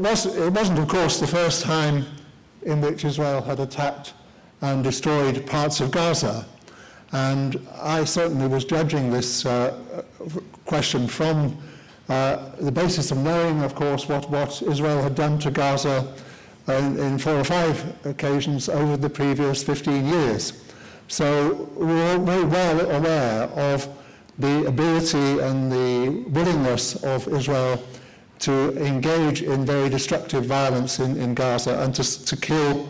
wasn't, of course, the first time in which Israel had attacked and destroyed parts of Gaza. And I certainly was judging this question from the basis of knowing, of course, what Israel had done to Gaza in 4 or 5 occasions over the previous 15 years. So we were very well aware of the ability and the willingness of Israel to engage in very destructive violence in Gaza and to kill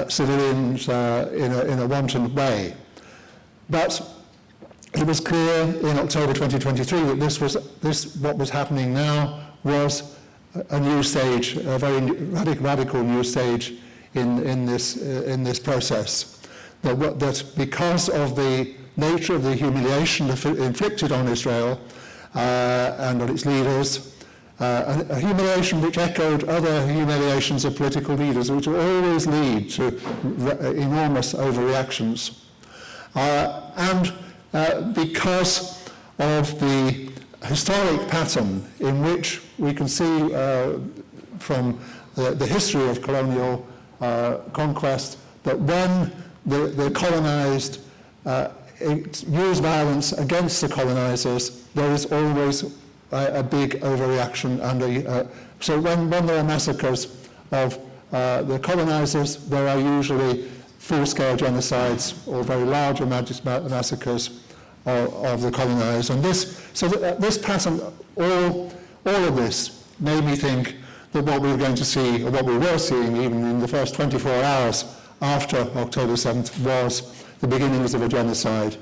civilians in a wanton way. But it was clear in October 2023 that what was happening now was a new stage, a very radical new stage in this process. That because of the nature of the humiliation inflicted on Israel and on its leaders, a humiliation which echoed other humiliations of political leaders, which will always lead to enormous overreactions. And because of the historic pattern in which we can see from the history of colonial conquest that when the colonized use violence against the colonizers, there is always a big overreaction. And so when there are massacres of the colonizers, there are usually full-scale genocides or very large massacres of the colonized. And this pattern, all of this made me think that what we were going to see, or what we were seeing even in the first 24 hours after October 7th, was the beginnings of a genocide.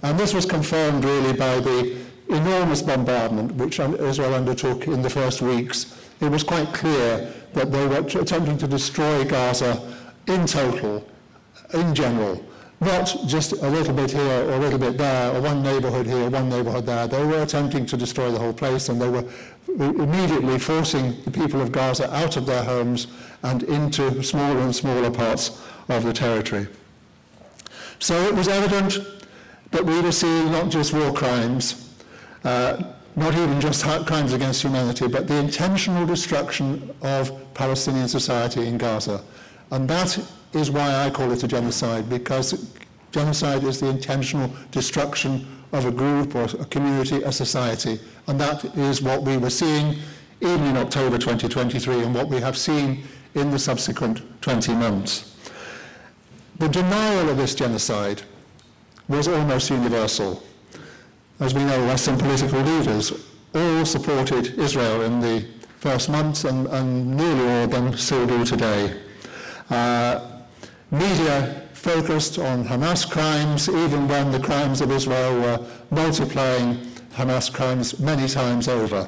And this was confirmed really by the enormous bombardment which Israel undertook in the first weeks. It was quite clear that they were attempting to destroy Gaza in total, in general, not just a little bit here or a little bit there, or one neighborhood here, one neighborhood there. They were attempting to destroy the whole place, and they were immediately forcing the people of Gaza out of their homes and into smaller and smaller parts of the territory. So it was evident that we were seeing not just war crimes, not even just crimes against humanity, but the intentional destruction of Palestinian society in Gaza. And that is why I call it a genocide, because genocide is the intentional destruction of a group or a community, a society. And that is what we were seeing even in October 2023 and what we have seen in the subsequent 20 months. The denial of this genocide was almost universal. As we know, Western political leaders all supported Israel in the first months, and nearly all of them still do today. Media focused on Hamas crimes, even when the crimes of Israel were multiplying Hamas crimes many times over.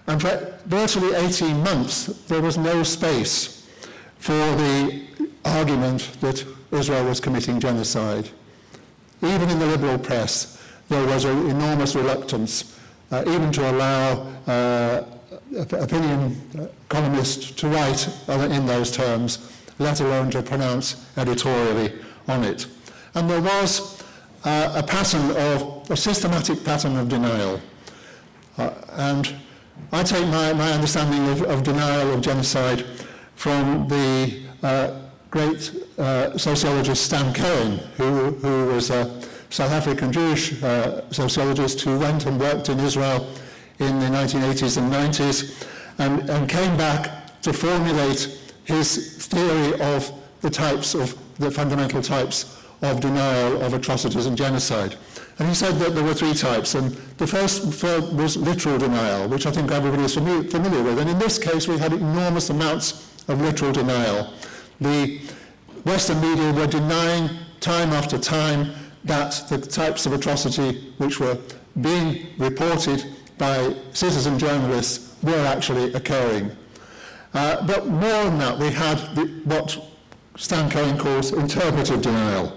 And for virtually 18 months, there was no space for the argument that Israel was committing genocide. Even in the liberal press, there was an enormous reluctance even to allow opinion columnists to write in those terms, let alone to pronounce editorially on it. And there was a systematic pattern of denial. And I take my understanding of denial of genocide from the great sociologist Stan Cohen, who was a South African Jewish sociologist who went and worked in Israel in the 1980s and 90s and came back to formulate his theory of the fundamental types of denial of atrocities and genocide. And he said that there were 3 types, and the first was literal denial, which I think everybody is familiar with. And in this case, we had enormous amounts of literal denial. The Western media were denying time after time that the types of atrocity which were being reported by citizen journalists were actually occurring. But more than that, we had what Stan Cohen calls interpretive denial,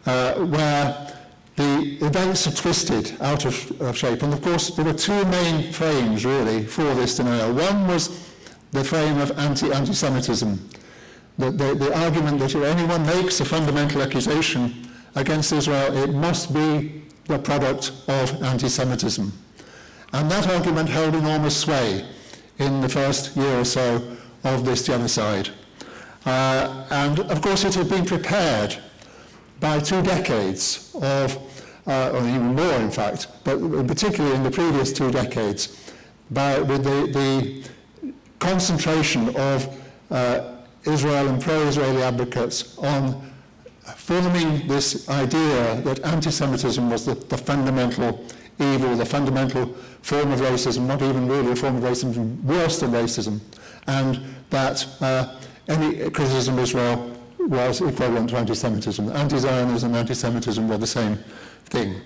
where the events are twisted out of shape. And of course, there were 2 main frames, really, for this denial. One was the frame of anti-Semitism, the argument that if anyone makes a fundamental accusation against Israel, it must be the product of anti-Semitism. And that argument held enormous sway in the first year or so of this genocide. And of course it had been prepared by 2 decades of, or even more in fact, but particularly in the previous 2 decades, with the concentration of Israel and pro-Israeli advocates on forming this idea that anti-Semitism was the fundamental evil, the fundamental form of racism, not even really a form of racism, worse than racism, and that any criticism of Israel was equivalent to anti-Semitism. Anti-Zionism and anti-Semitism were the same thing.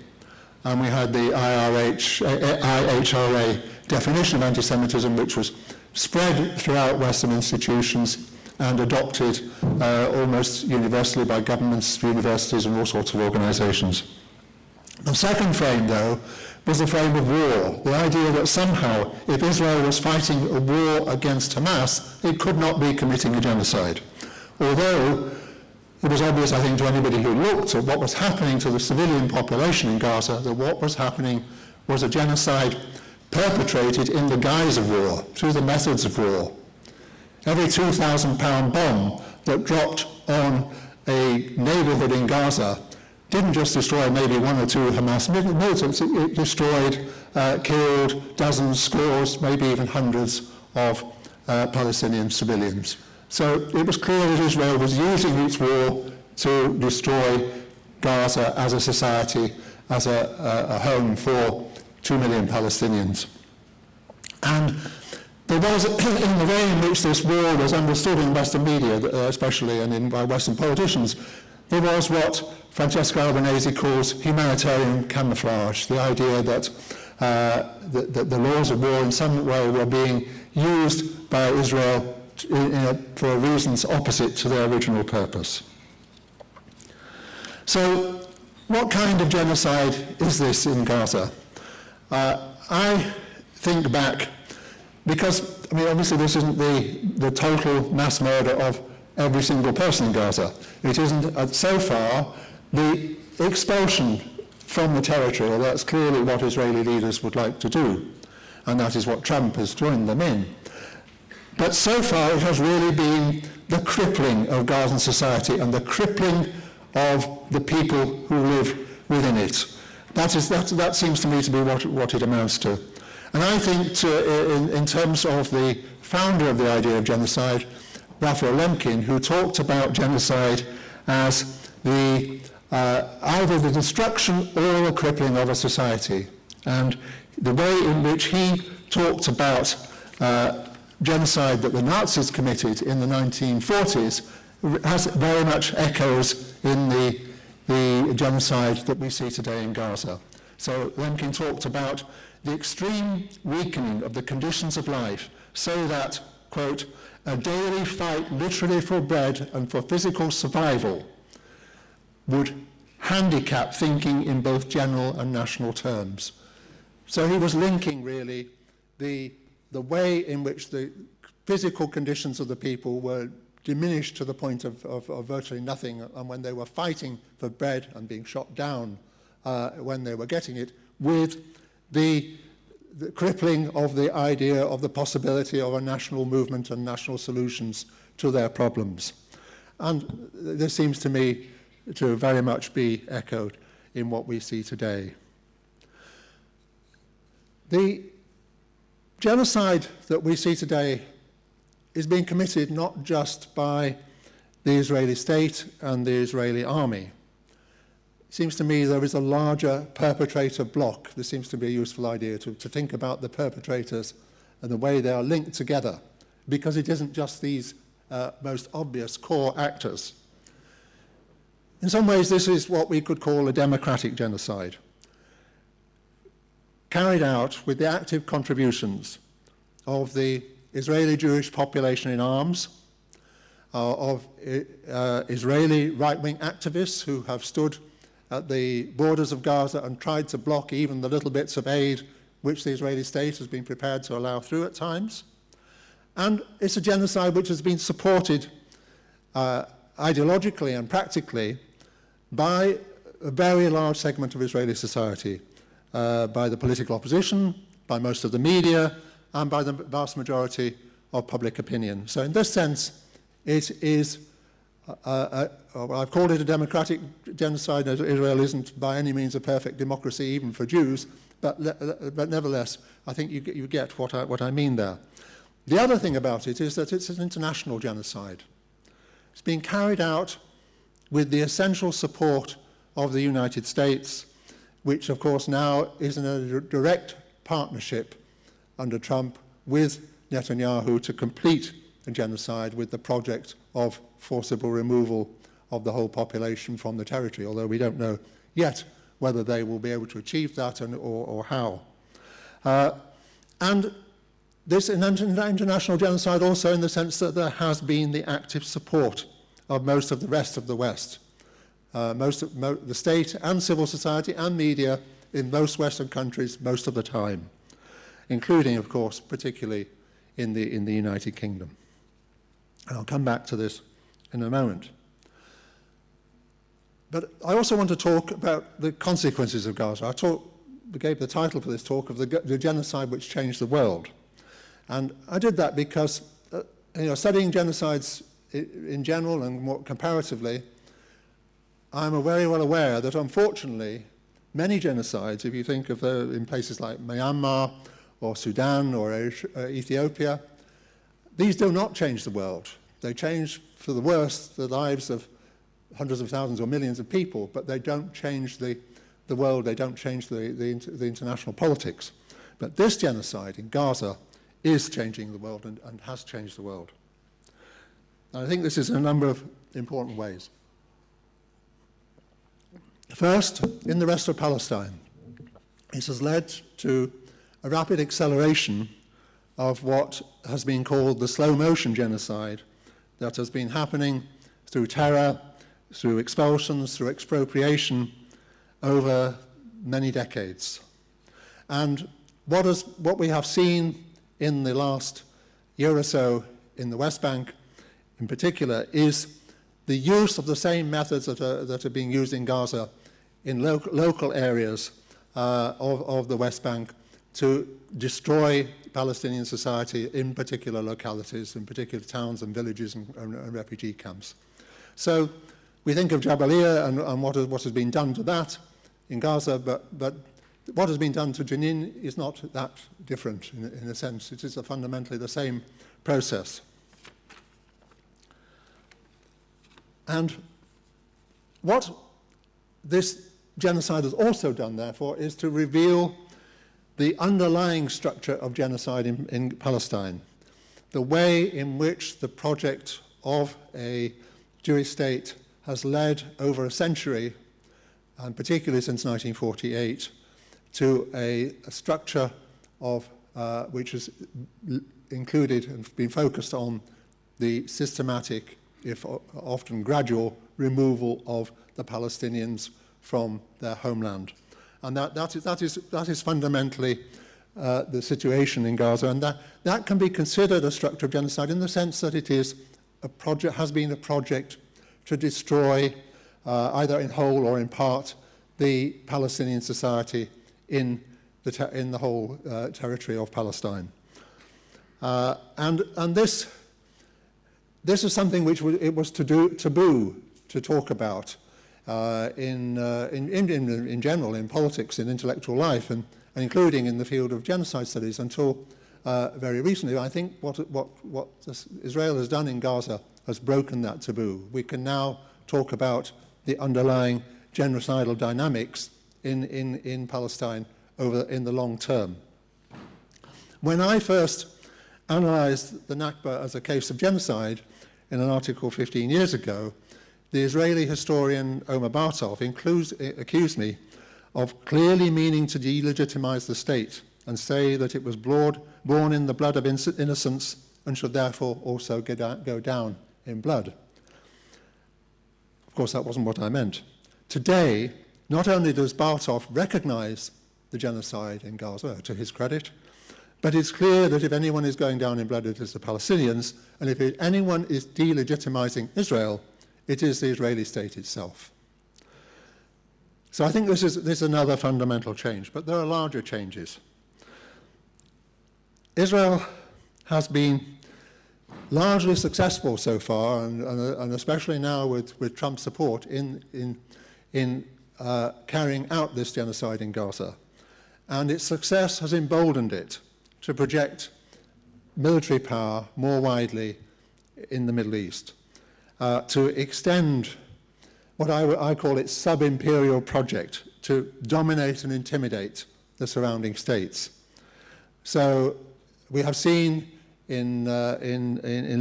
And we had the IHRA definition of anti-Semitism, which was spread throughout Western institutions and adopted almost universally by governments, universities, and all sorts of organizations. The second frame, though, was the frame of war, the idea that somehow, if Israel was fighting a war against Hamas, it could not be committing a genocide. Although it was obvious, I think, to anybody who looked at what was happening to the civilian population in Gaza, that what was happening was a genocide perpetrated in the guise of war, through the methods of war. Every 2,000-pound bomb that dropped on a neighborhood in Gaza didn't just destroy maybe 1 or 2 Hamas militants, it destroyed, killed dozens, scores, maybe even hundreds of Palestinian civilians. So it was clear that Israel was using its war to destroy Gaza as a society, as a home for 2 million Palestinians. And there was, in the way in which this war was understood in Western media, especially, and by Western politicians, there was what Francesco Albanese calls humanitarian camouflage, the idea that the laws of war in some way were being used by Israel for reasons opposite to their original purpose. So, what kind of genocide is this in Gaza? I think back, because, I mean, obviously this isn't the total mass murder of every single person in Gaza. It isn't, so far, the expulsion from the territory, well, that's clearly what Israeli leaders would like to do, and that is what Trump has joined them in. But so far it has really been the crippling of Gazan society and the crippling of the people who live within it. That seems to me to be what it amounts to. And I think in terms of the founder of the idea of genocide, Raphael Lemkin, who talked about genocide as either the destruction or the crippling of a society. And the way in which he talked about genocide that the Nazis committed in the 1940s has very much echoes in the genocide that we see today in Gaza. So Lemkin talked about the extreme weakening of the conditions of life so that, quote, a daily fight literally for bread and for physical survival would handicap thinking in both general and national terms. So he was linking really the way in which the physical conditions of the people were diminished to the point of virtually nothing, and when they were fighting for bread and being shot down when they were getting it, with the crippling of the idea of the possibility of a national movement and national solutions to their problems. And this seems to me to very much be echoed in what we see today. The genocide that we see today is being committed not just by the Israeli state and the Israeli army. It seems to me there is a larger perpetrator block. This seems to be a useful idea to think about the perpetrators and the way they are linked together, because it isn't just these most obvious core actors. In some ways, this is what we could call a democratic genocide, carried out with the active contributions of the Israeli Jewish population in arms, of Israeli right-wing activists who have stood at the borders of Gaza and tried to block even the little bits of aid which the Israeli state has been prepared to allow through at times. And it's a genocide which has been supported ideologically and practically by a very large segment of Israeli society, by the political opposition, by most of the media, and by the vast majority of public opinion. So in this sense, it is, I've called it a democratic genocide. Israel isn't by any means a perfect democracy, even for Jews, but nevertheless, I think you get what I mean there. The other thing about it is that it's an international genocide. It's being carried out with the essential support of the United States, which of course now is in a direct partnership under Trump with Netanyahu to complete the genocide with the project of forcible removal of the whole population from the territory, although we don't know yet whether they will be able to achieve that or how. And this is an international genocide also in the sense that there has been the active support of most of the rest of the West. The state and civil society and media in most Western countries most of the time, including, of course, particularly in the United Kingdom. And I'll come back to this in a moment. But I also want to talk about the consequences of Gaza. I gave the title for this talk of the genocide which changed the world. And I did that because studying genocides in general and more comparatively, I'm very well aware that unfortunately many genocides, if you think of in places like Myanmar or Sudan or Ethiopia, these do not change the world. They change for the worse the lives of hundreds of thousands or millions of people, but they don't change the world, they don't change the international politics. But this genocide in Gaza is changing the world and has changed the world. And I think this is in a number of important ways. First, in the rest of Palestine, it has led to a rapid acceleration of what has been called the slow-motion genocide that has been happening through terror, through expulsions, through expropriation over many decades. And what we have seen in the last year or so in the West Bank in particular is the use of the same methods that are being used in Gaza in local areas of the West Bank to destroy Palestinian society in particular localities, in particular towns and villages and refugee camps. So we think of Jabalia and what has been done to that in Gaza, but what has been done to Jenin is not that different in a sense. It is fundamentally the same process. And what this genocide has also done, therefore, is to reveal the underlying structure of genocide in Palestine, the way in which the project of a Jewish state has led over a century, and particularly since 1948, to a structure of which is included and been focused on the systematic, if often gradual, removal of the Palestinians from their homeland. And that is fundamentally the situation in Gaza, and that can be considered a structure of genocide in the sense that it is has been a project to destroy, either in whole or in part, the Palestinian society in the whole territory of Palestine. And this is something which it was taboo to talk about in general, in politics, in intellectual life, and including in the field of genocide studies until very recently. I think what Israel has done in Gaza has broken that taboo. We can now talk about the underlying genocidal dynamics in Palestine in the long term. When I first analysed the Nakba as a case of genocide in an article 15 years ago, the Israeli historian Omer Bartov accused me of clearly meaning to delegitimize the state and say that it was born in the blood of innocence and should therefore also go down in blood. Of course, that wasn't what I meant. Today, not only does Bartov recognize the genocide in Gaza, to his credit, but it's clear that if anyone is going down in blood, it is the Palestinians, and if anyone is delegitimizing Israel, it is the Israeli state itself. So I think this is another fundamental change, but there are larger changes. Israel has been largely successful so far, and especially now with Trump's support in carrying out this genocide in Gaza. And its success has emboldened it to project military power more widely in the Middle East, to extend what I call its sub-imperial project to dominate and intimidate the surrounding states. So we have seen in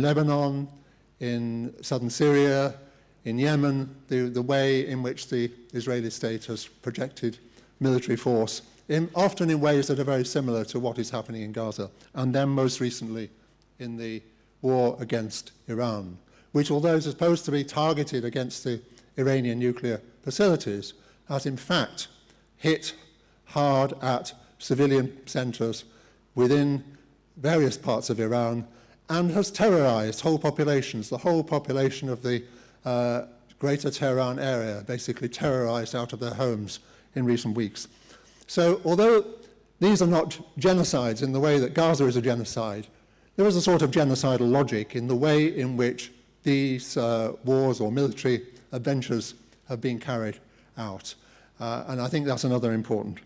Lebanon, in southern Syria, in Yemen, the way in which the Israeli state has projected military force, often in ways that are very similar to what is happening in Gaza, and then most recently in the war against Iran, which, although is supposed to be targeted against the Iranian nuclear facilities, has in fact hit hard at civilian centres within various parts of Iran, and has terrorized whole populations. The whole population of the greater Tehran area basically terrorized out of their homes in recent weeks. So although these are not genocides in the way that Gaza is a genocide, there is a sort of genocidal logic in the way in which these wars or military adventures have been carried out. And I think that's another important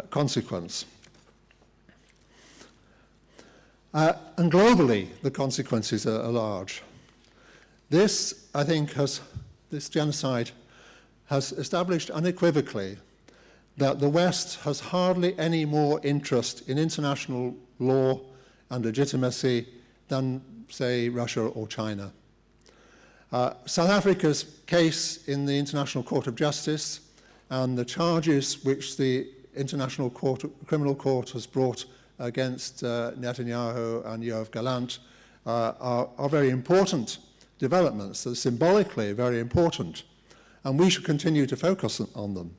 consequence. And globally, the consequences are large. This, I think, this genocide has established unequivocally that the West has hardly any more interest in international law and legitimacy than, say, Russia or China. South Africa's case in the International Court of Justice and the charges which the International Criminal Court has brought against Netanyahu and Yoav Gallant are very important developments. They're symbolically very important, and we should continue to focus on them.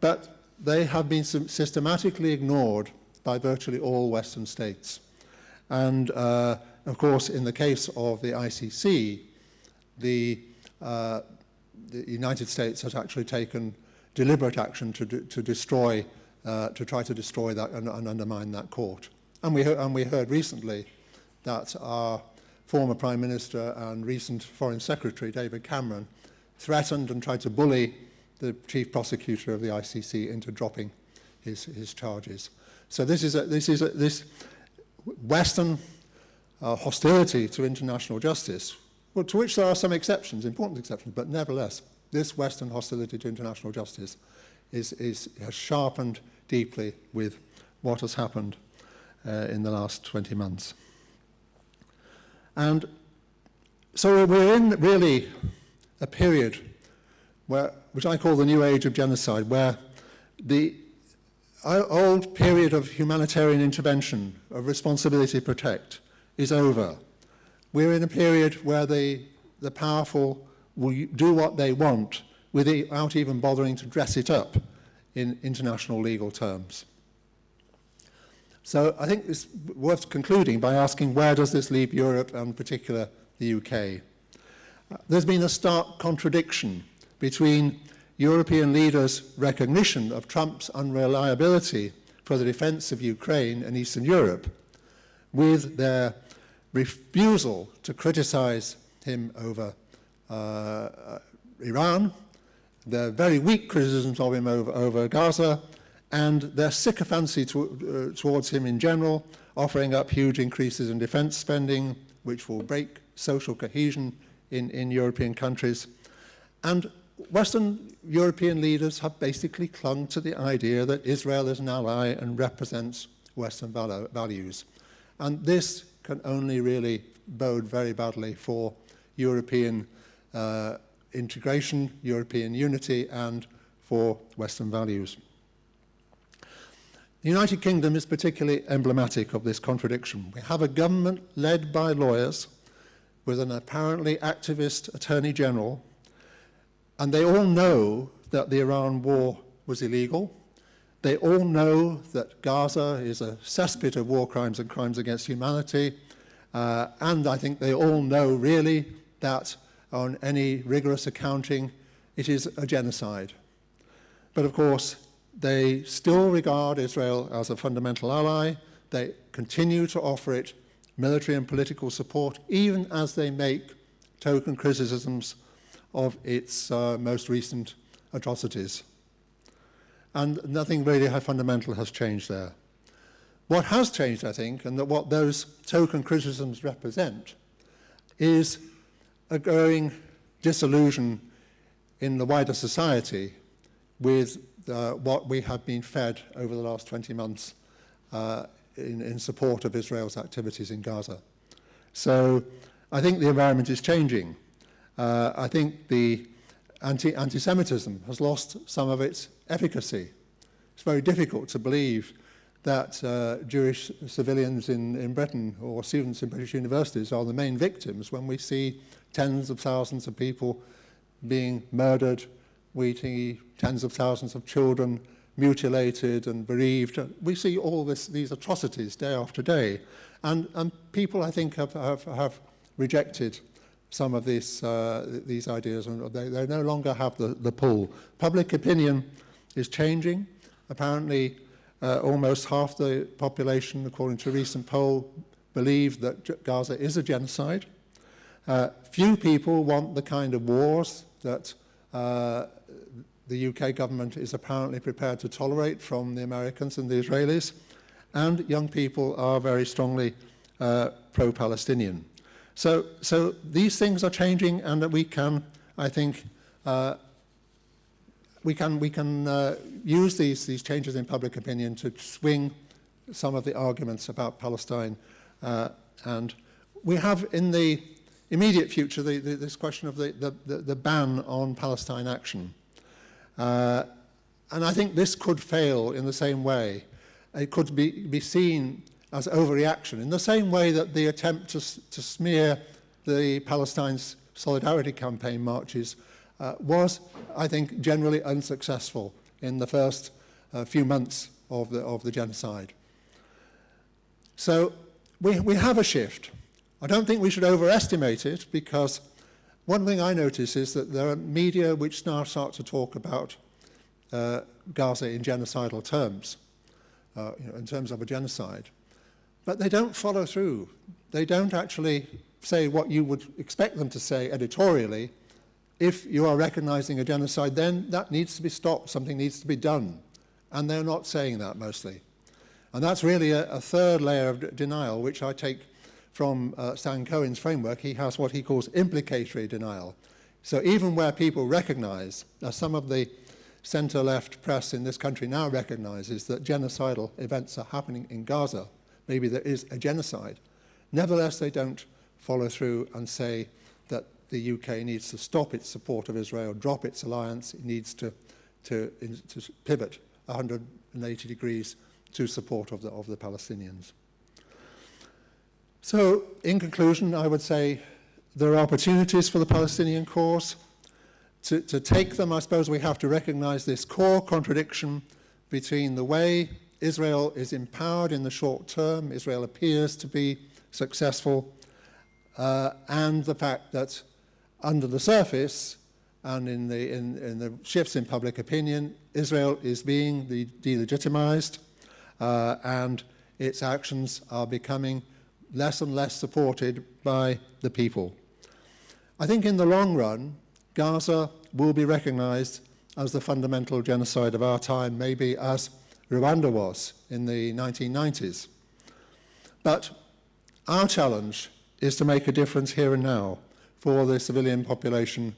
But they have been systematically ignored by virtually all Western states. And, of course, in the case of the ICC, the United States has actually taken deliberate action to try to destroy that and undermine that court. And we heard recently that our former Prime Minister and recent Foreign Secretary, David Cameron, threatened and tried to bully the Chief Prosecutor of the ICC into dropping his charges. So this Western hostility to international justice, well, to which there are some exceptions, important exceptions, but nevertheless, this Western hostility to international justice has sharpened deeply with what has happened in the last 20 months. And so we're in really a period which I call the new age of genocide, where the old period of humanitarian intervention, of responsibility to protect, is over. We're in a period where the powerful will do what they want without even bothering to dress it up in international legal terms. So I think it's worth concluding by asking, where does this leave Europe, and in particular the UK? There's been a stark contradiction between European leaders' recognition of Trump's unreliability for the defense of Ukraine and Eastern Europe, with their refusal to criticize him over Iran, their very weak criticisms of him over Gaza, and their sycophancy towards him in general, offering up huge increases in defense spending, which will break social cohesion in European countries. And Western European leaders have basically clung to the idea that Israel is an ally and represents Western values. And this can only really bode very badly for European integration, European unity, and for Western values. The United Kingdom is particularly emblematic of this contradiction. We have a government led by lawyers with an apparently activist Attorney General, and they all know that the Iran war was illegal. They all know that Gaza is a cesspit of war crimes and crimes against humanity, and I think they all know really that on any rigorous accounting, it is a genocide. But of course, they still regard Israel as a fundamental ally. They continue to offer it military and political support, even as they make token criticisms of its most recent atrocities. And nothing really fundamental has changed there. What has changed, I think, and what those token criticisms represent, is a growing disillusion in the wider society with what we have been fed over the last 20 months in support of Israel's activities in Gaza. So I think the environment is changing. I think the anti-Semitism has lost some of its efficacy. It's very difficult to believe that Jewish civilians in Britain or students in British universities are the main victims when we see tens of thousands of people being murdered, we see tens of thousands of children mutilated and bereaved. We see all these atrocities day after day. And people, I think, have rejected some of these ideas, and they no longer have the pull. Public opinion is changing. Apparently, almost half the population, according to a recent poll, believe that Gaza is a genocide. Few people want the kind of wars that the UK government is apparently prepared to tolerate from the Americans and the Israelis, and young people are very strongly pro-Palestinian. So these things are changing, and that we can, I think, we can use these changes in public opinion to swing some of the arguments about Palestine. And we have in the immediate future this question of the ban on Palestine action. And I think this could fail in the same way. It could be seen as overreaction, in the same way that the attempt to smear the Palestine Solidarity Campaign marches was, I think, generally unsuccessful in the first few months of the genocide. So we have a shift. I don't think we should overestimate it, because one thing I notice is that there are media which now start to talk about Gaza in genocidal terms, in terms of a genocide. But they don't follow through. They don't actually say what you would expect them to say editorially. If you are recognizing a genocide, then that needs to be stopped, something needs to be done. And they're not saying that mostly. And that's really a third layer of denial, which I take from Stan Cohen's framework. He has what he calls implicatory denial. So even where people recognize, as some of the center-left press in this country now recognizes, that genocidal events are happening in Gaza, maybe there is a genocide, nevertheless they don't follow through and say that the UK needs to stop its support of Israel, drop its alliance, it needs to pivot 180 degrees to support of the Palestinians. So, in conclusion, I would say there are opportunities for the Palestinian cause. To take them, I suppose we have to recognize this core contradiction between the way Israel is empowered in the short term, Israel appears to be successful, and the fact that under the surface and in the shifts in public opinion, Israel is being delegitimized, and its actions are becoming less and less supported by the people. I think in the long run, Gaza will be recognized as the fundamental genocide of our time, maybe as Rwanda was in the 1990s. But our challenge is to make a difference here and now for the civilian population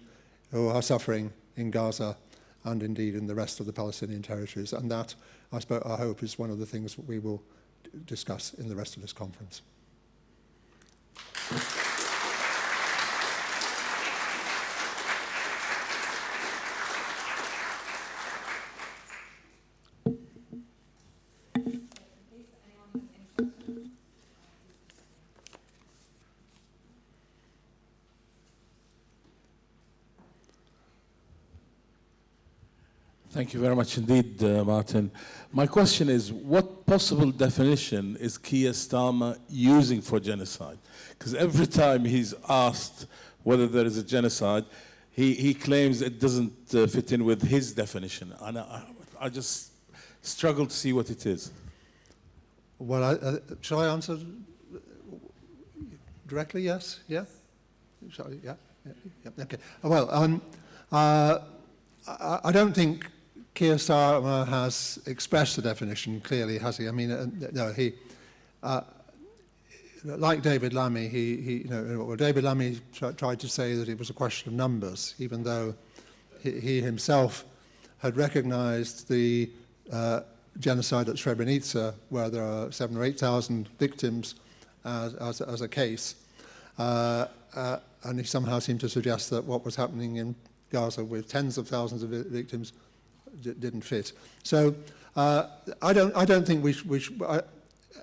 who are suffering in Gaza and indeed in the rest of the Palestinian territories. And that, I hope, is one of the things we will discuss in the rest of this conference. Thank you very much indeed, Martin. My question is, what possible definition is Keir Starmer using for genocide? Because every time he's asked whether there is a genocide, he claims it doesn't fit in with his definition. And I just struggle to see what it is. Well, shall I answer directly? Yes? Yeah? Shall I? Yeah? Yeah. Okay. Well, I don't think Keir Starmer has expressed the definition clearly, has he? I mean, no, he, like David Lammy, David Lammy tried to say that it was a question of numbers, even though he himself had recognized the genocide at Srebrenica, where there are 7,000 or 8,000 victims as a case. And he somehow seemed to suggest that what was happening in Gaza with tens of thousands of victims didn't fit. So I don't think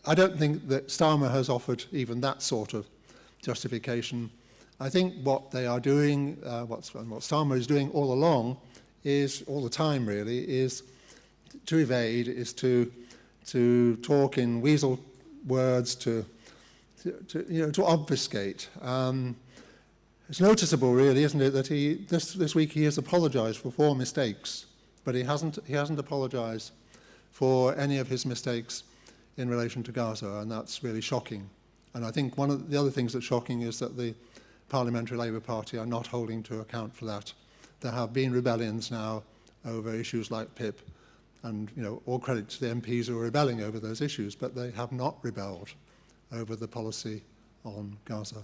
I don't think that Starmer has offered even that sort of justification. I think what they are doing, what Starmer is doing all along, is all the time really, is to evade, is to talk in weasel words, to obfuscate. It's noticeable, really, isn't it, that this week he has apologised for 4 mistakes, but he hasn't apologised for any of his mistakes in relation to Gaza, and that's really shocking. And I think one of the other things that's shocking is that the Parliamentary Labour Party are not holding to account for that. There have been rebellions now over issues like PIP, and all credit to the MPs who are rebelling over those issues, but they have not rebelled over the policy on Gaza.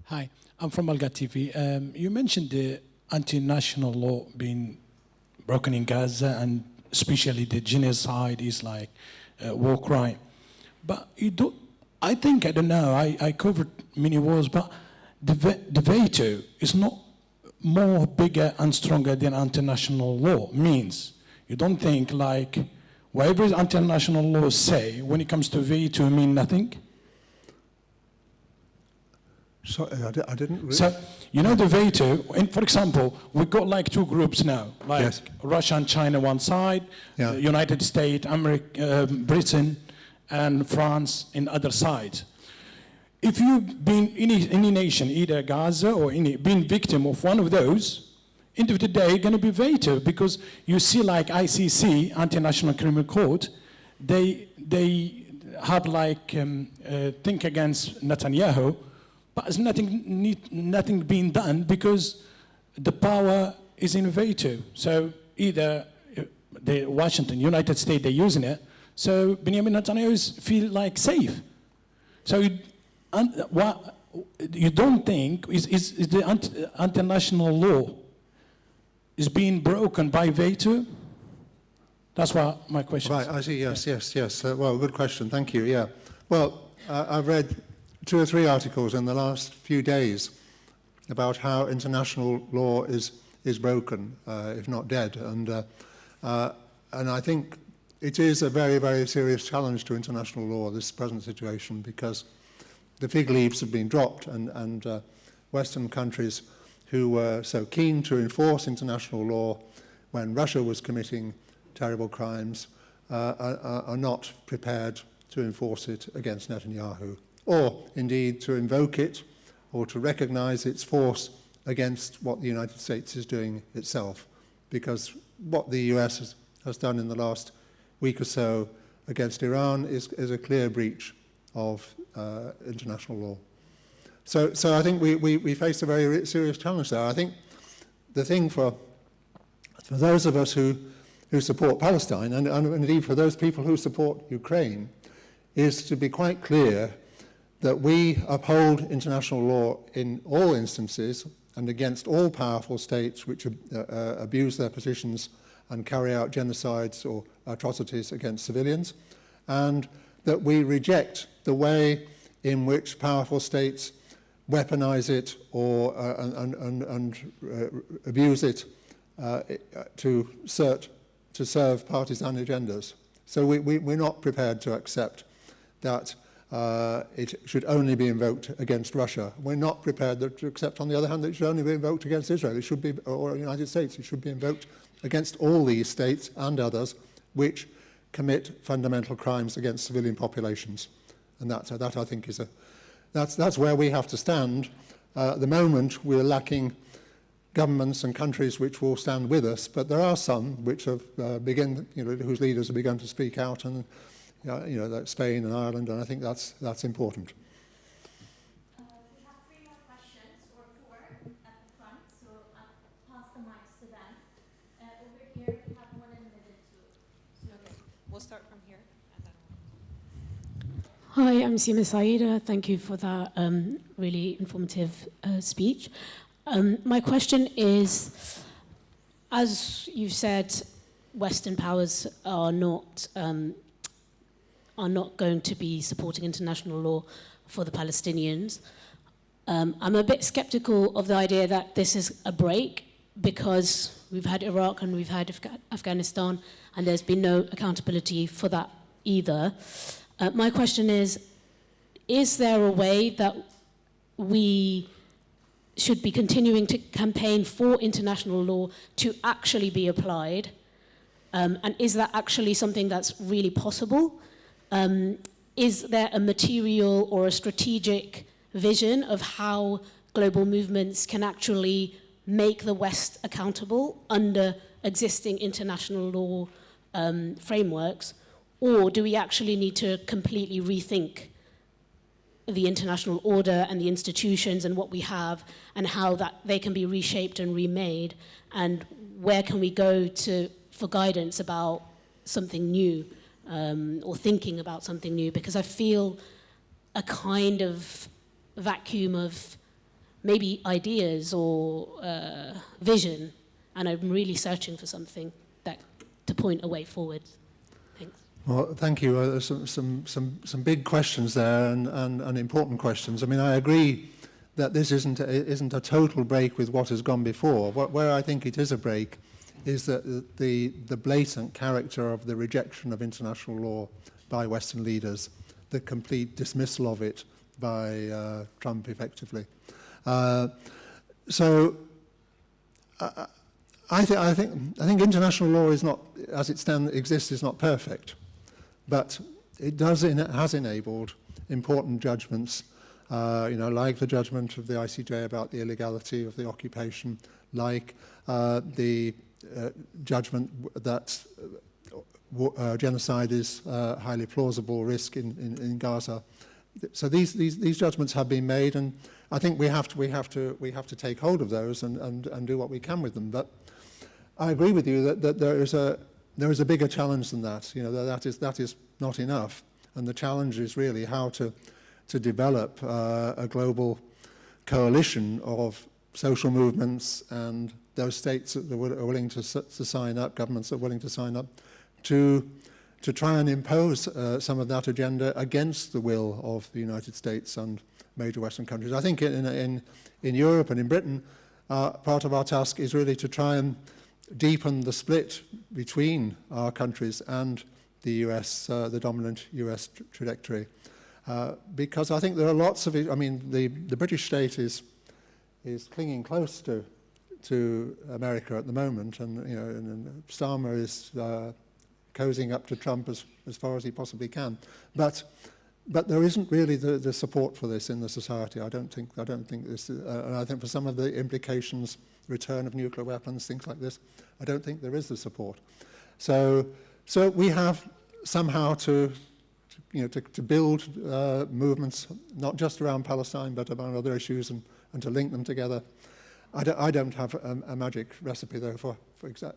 Hi, I'm from Alga TV. You mentioned the anti-national law being broken in Gaza, and especially the genocide is like a war crime. But I don't know, I covered many wars, but the veto is not more bigger and stronger than international law means. You don't think like whatever international laws say, when it comes to veto, mean nothing? Sorry, I didn't really... So, the veto, for example, we've got like 2 groups now, like yes. Russia and China one side, yeah. United States, Britain, and France in other side. If you've been any nation, either Gaza or been victim of one of those, end of the day, going to be veto, because you see like ICC, International Criminal Court, they have like think against Netanyahu, but there's nothing being done because the power is in veto. So either the Washington, United States, they're using it, so Benjamin Netanyahu feel like safe. So you don't think is the international law is being broken by veto? That's what my question is. Right, I see, yes. Well, good question, thank you, yeah. Well, I've read 2 or 3 articles in the last few days about how international law is broken, if not dead. And I think it is a very, very serious challenge to international law, this present situation, because the fig leaves have been dropped, and Western countries who were so keen to enforce international law when Russia was committing terrible crimes are not prepared to enforce it against Netanyahu, or indeed to invoke it or to recognize its force against what the United States is doing itself. Because what the US has done in the last week or so against Iran is a clear breach of international law. So I think we face a very serious challenge there. I think the thing for those of us who support Palestine, and indeed for those people who support Ukraine, is to be quite clear that we uphold international law in all instances and against all powerful states which abuse their positions and carry out genocides or atrocities against civilians, and that we reject the way in which powerful states weaponize it or abuse it to serve partisan agendas. So we're not prepared to accept that it should only be invoked against Russia. We're not prepared to accept, on the other hand, that it should only be invoked against Israel. It should be, or the United States, it should be invoked against all these states and others which commit fundamental crimes against civilian populations. And that I think is that's where we have to stand. At the moment, we're lacking governments and countries which will stand with us, but there are some which have whose leaders have begun to speak out, and like Spain and Ireland, and I think that's important. We have 3 more questions, or 4 at the front, so I'll pass the mics to them. Over here, we have one in the middle too. Okay, we'll start from here. And then Hi, I'm Sima Saida. Thank you for that really informative speech. My question is, as you've said, Western powers are not going to be supporting international law for the Palestinians. I'm a bit skeptical of the idea that this is a break, because we've had Iraq and we've had Afghanistan, and there's been no accountability for that either. My question is there a way that we should be continuing to campaign for international law to actually be applied? And is that actually something that's really possible? Is there a material or a strategic vision of how global movements can actually make the West accountable under existing international law frameworks? Or do we actually need to completely rethink the international order and the institutions and what we have, and how that they can be reshaped and remade, and where can we go for guidance about something new, or thinking about something new? Because I feel a kind of vacuum of maybe ideas or vision, and I'm really searching for something to point a way forward. Thanks. Well, thank you. Some big questions there, and important questions. I mean, I agree that this isn't a total break with what has gone before. Where I think it is a break is that the blatant character of the rejection of international law by Western leaders, the complete dismissal of it by Trump, effectively. So I think international law is not, as it exists, is not perfect, but it has enabled important judgments, like the judgment of the ICJ about the illegality of the occupation, like the judgment that genocide is a highly plausible risk in Gaza. So these judgments have been made, and I think we have to take hold of those and do what we can with them. But I agree with you that there is a bigger challenge than that. That is not enough, and the challenge is really how to develop a global coalition of social movements and those states that are willing to sign up, governments that are willing to sign up, to try and impose some of that agenda against the will of the United States and major Western countries. I think in Europe and in Britain, part of our task is really to try and deepen the split between our countries and the US, the dominant US trajectory. Because I think there are lots of, the British state is clinging close to America at the moment, and Starmer is cozying up to Trump as far as he possibly can. But there isn't really the support for this in the society. I don't think this, and I think for some of the implications, return of nuclear weapons, things like this, I don't think there is the support. So we have somehow to build movements, not just around Palestine, but around other issues, and to link them together. I don't have a magic recipe, though, for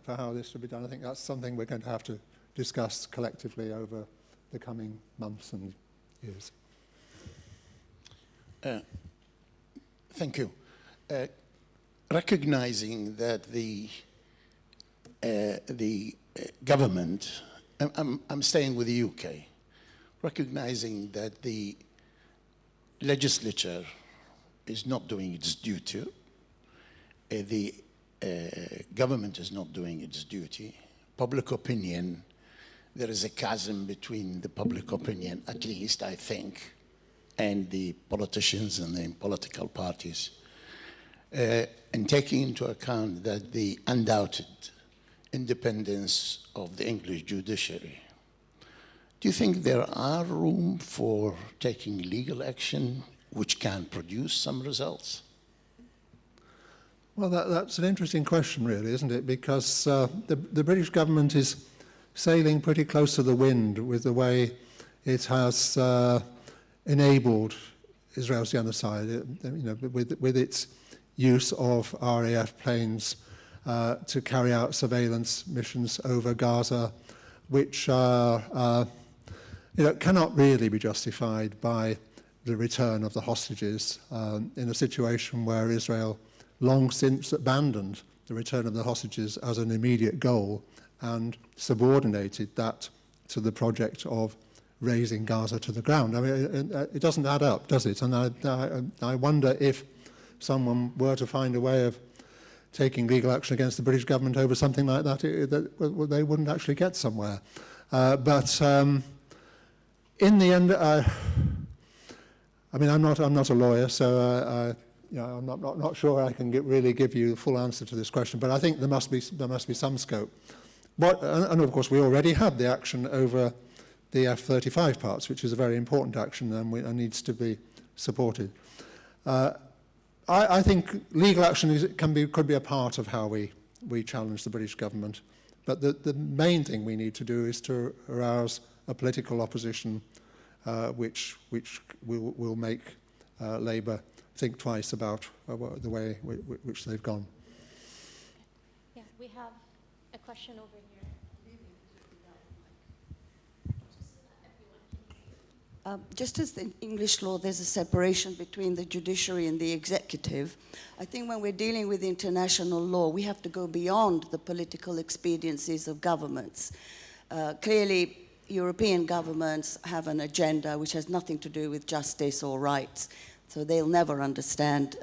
how this should be done. I think that's something we're going to have to discuss collectively over the coming months and years. Thank you. Recognizing that the government, I'm staying with the UK, recognizing that the legislature is not doing its duty, the government is not doing its duty, public opinion, there is a chasm between the public opinion, at least I think, and the politicians and the political parties. And taking into account that the undoubted independence of the English judiciary, do you think there are room for taking legal action which can produce some results? Well, that's an interesting question, really, isn't it? Because the British government is sailing pretty close to the wind with the way it has enabled Israel's genocide, with its use of RAF planes to carry out surveillance missions over Gaza, which cannot really be justified by the return of the hostages in a situation where Israel long since abandoned the return of the hostages as an immediate goal and subordinated that to the project of raising Gaza to the ground. I mean, it doesn't add up, does it? And I wonder if someone were to find a way of taking legal action against the British government over something like that, they wouldn't actually get somewhere. But in the end, I mean, I'm not a lawyer, so I'm not sure I can really give you the full answer to this question. But I think there must be some scope. And of course, we already had the action over the F-35 parts, which is a very important action and needs to be supported. I think legal action could be a part of how we challenge the British government. But the main thing we need to do is to arouse a political opposition which will make Labour think twice about the way which they've gone. Yeah, we have a question over here. Just as in English law, there's a separation between the judiciary and the executive. I think when we're dealing with international law, we have to go beyond the political expediencies of governments. Clearly, European governments have an agenda which has nothing to do with justice or rights. So they'll never understand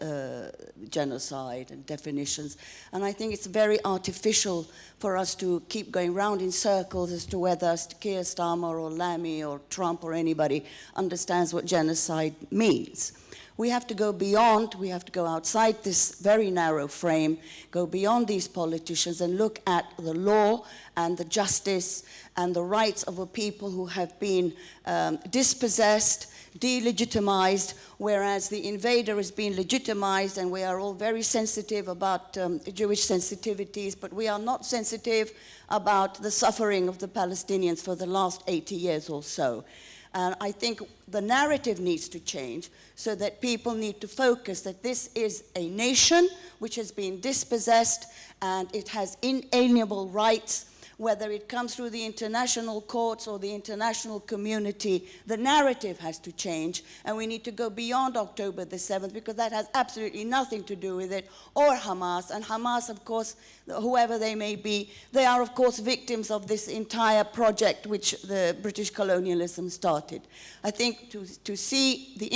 genocide and definitions. And I think it's very artificial for us to keep going round in circles as to whether Keir Starmer or Lammy or Trump or anybody understands what genocide means. We have to go beyond, we have to go outside this very narrow frame, go beyond these politicians and look at the law and the justice and the rights of a people who have been dispossessed, delegitimized, whereas the invader has been legitimized, and we are all very sensitive about Jewish sensitivities, but we are not sensitive about the suffering of the Palestinians for the last 80 years or so. And I think the narrative needs to change so that people need to focus that this is a nation which has been dispossessed and it has inalienable rights. Whether it comes through the international courts or the international community, the narrative has to change, and we need to go beyond October the 7th, because that has absolutely nothing to do with it, or Hamas. And Hamas, of course, whoever they may be, they are, of course, victims of this entire project which the British colonialism started. I think to see the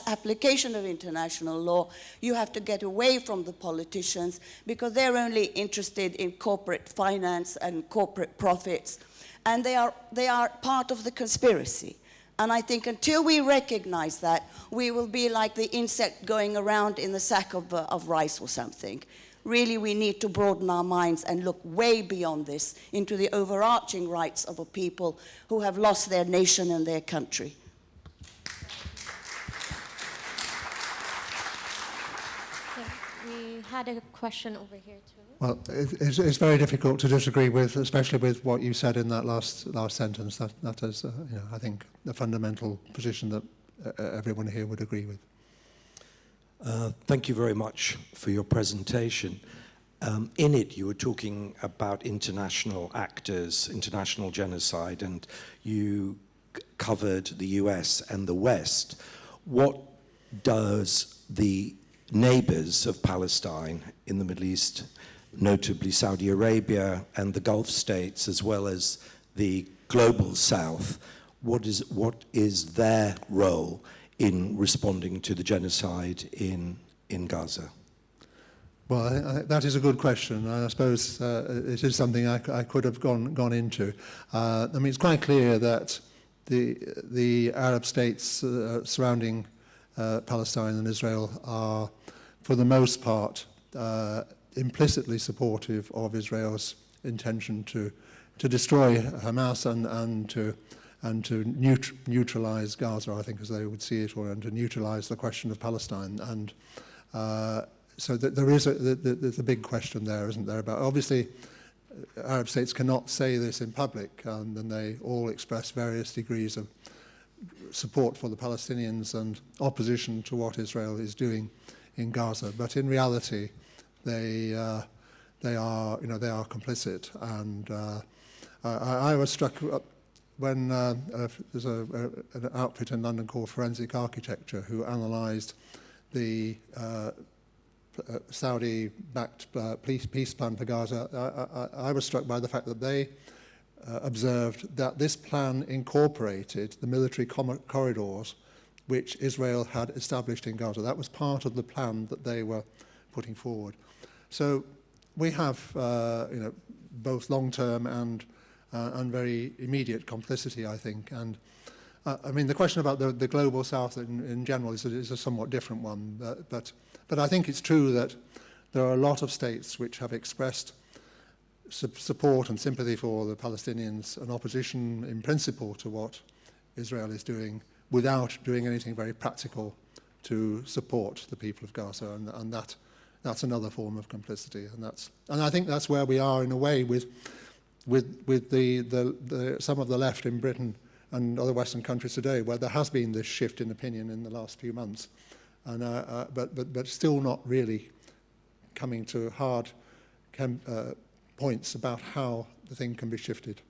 application of international law, you have to get away from the politicians, because they're only interested in corporate finance and corporate profits, and they are part of the conspiracy. And I think until we recognize that, we will be like the insect going around in the sack of rice or something. Really, we need to broaden our minds and look way beyond this into the overarching rights of a people who have lost their nation and their country. We had a question over here too. Well, it's very difficult to disagree with, especially with what you said in that last sentence. That is, I think, the fundamental position that everyone here would agree with. Thank you very much for your presentation. In it, you were talking about international actors, international genocide, and you covered the US and the West. What does the neighbors of Palestine in the Middle East, notably Saudi Arabia and the Gulf states, as well as the global South, what is their role in responding to the genocide in Gaza? Well, I think that is a good question. I suppose it is something I could have gone into. I mean, it's quite clear that the Arab states surrounding Palestine and Israel are, for the most part, implicitly supportive of Israel's intention to destroy Hamas and to neutralize Gaza, I think, as they would see it, and to neutralize the question of Palestine. And so there's a big question there, isn't there? About obviously, Arab states cannot say this in public, and they all express various degrees of support for the Palestinians and opposition to what Israel is doing in Gaza. But in reality, they are complicit. And I was struck when there's an outfit in London called Forensic Architecture who analysed the Saudi-backed peace plan for Gaza. I was struck by the fact that they observed that this plan incorporated the military corridors which Israel had established in Gaza. That was part of the plan that they were putting forward. So we have both long-term and very immediate complicity, I think. And I mean, the question about the global south in general is a somewhat different one. But I think it's true that there are a lot of states which have expressed support and sympathy for the Palestinians and opposition in principle to what Israel is doing without doing anything very practical to support the people of Gaza. And that's another form of complicity. And I think that's where we are in a way with the some of the left in Britain and other Western countries today, where there has been this shift in opinion in the last few months, and but still not really coming to hard points about how the thing can be shifted.